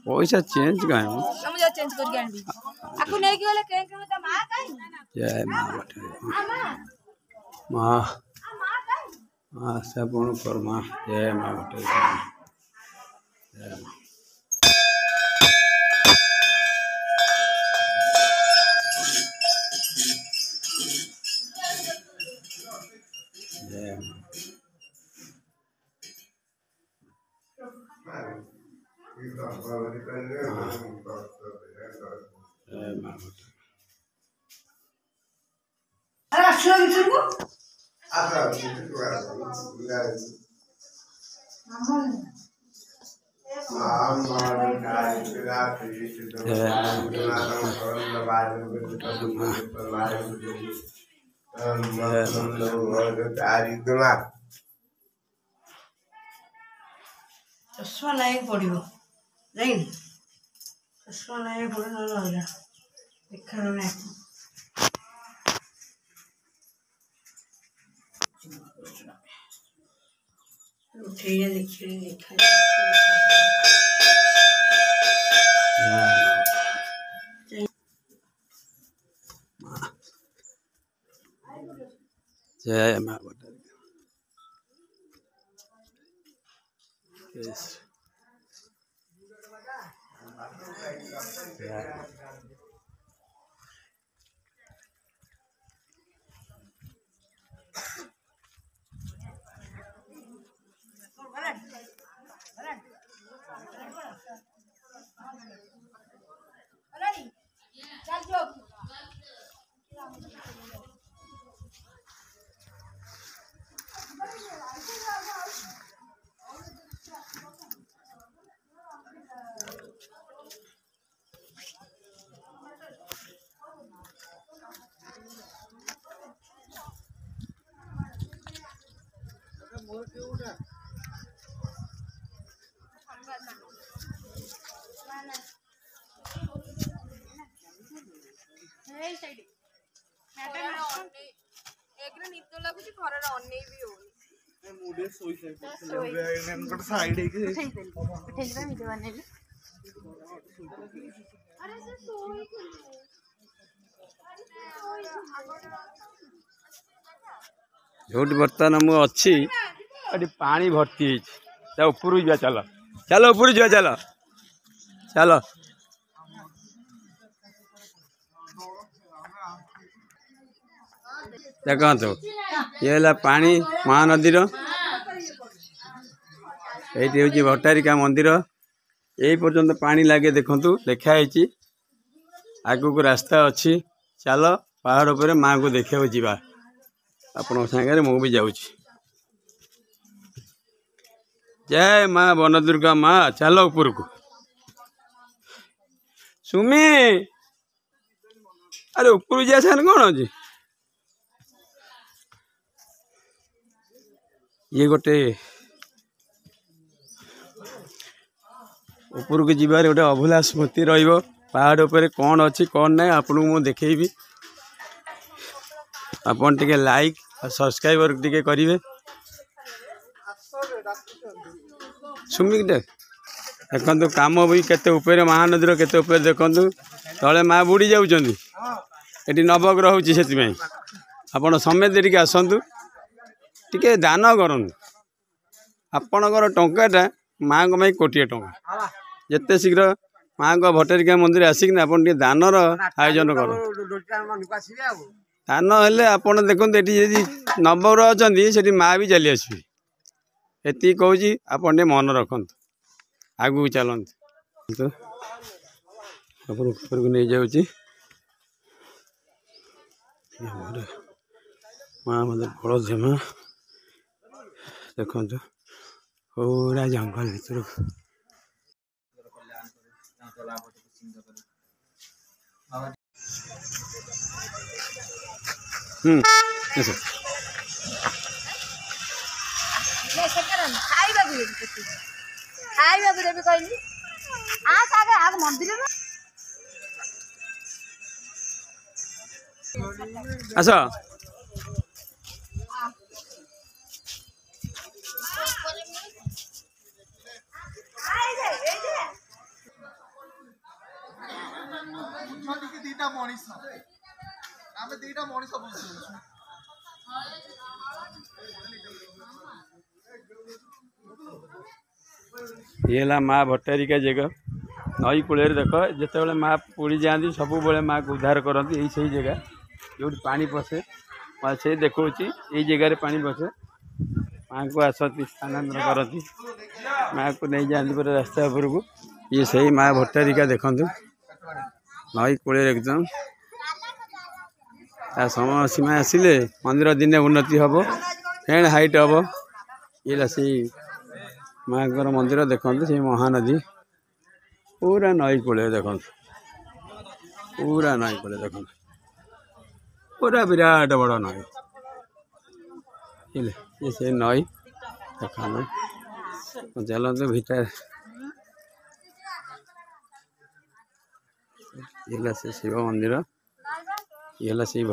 पैसा चेंज कहीं चेंज करके आनबी आकु नै कि वाला के त मां काई जय मां मां मां सबुण कर्मा जय मां बटे जय मां जय मां चश्मा नहीं पड़ो नहीं चश्मा नहीं पड़ो ना देखा नहीं उठे देखिए देखा जय मां बटे yes जो बर्तमान मु अच्छी पानी भर्ती ऊपर जा चल चलो ऊपर जा चल चलो देखो ये पानी महानदीर ये हूँ भट्टारिका मंदिर यही पर्यंत पानी लगे देखु लिखाई आगू को रास्ता अच्छी चलो पहाड़ पर माँ को देखा जावा आपण सागर मु भी जाऊँ जय माँ बनदुर्गा माँ चलो ऊपर को सुमी अरे ऊपर जा कौन अच्छे ये गोटे ऊपर को जीवार गोटे अभूला स्मृति रहिबो पहाड़ ऊपर कौन अच्छी कौन ना आपन को देखेबी आपन टिके लाइक और सब्सक्राइबर टिके करिवे सुमी देखो काम भी केते ऊपर महानदी केते ऊपर देखु तले माँ बुड़ी जाऊँगी नवग्रह होची से आपण समेत टिके आसतु टिके दान करूँ आपणकर टंकाटा माँ को कोटिए टंका जिते शीघ्र माँ को भट्टारिका मंदिर आसिक आप दानर आयोजन कर दान हेल्ले आप देखो ये नवग्रह अच्छा से माँ भी चली आसबे ये कहूँ आप मन रखत आगू चलते ऊपर को नहीं जाऊँगी माँ मंदिर बड़धेमा देखो पूरा जंगल भीतर आस ये है माँ भट्टारिका जगह नई कूल देख जिते माँ पुड़ी जाती सब माँ को उद्धार करती यही सही जगह जो पानी पशे से देखा ये जगार पानी पशे माँ को आसती स्थानांतर करती माँ को नहीं जाती पूरा रास्ता उपर को ये सही माँ भट्टारिका देखु नई कूल एकदम समय सीमा आसिले मंदिर दिने उन्नति हम फेण हाइट हम ये से माँ मंदिर देखते से महानदी पूरा नई कूल देखते पूरा नई कूल देखते पूरा विराट बड़ नई ये से नई देखा चलते भीतर ये से शिव मंदिर ये से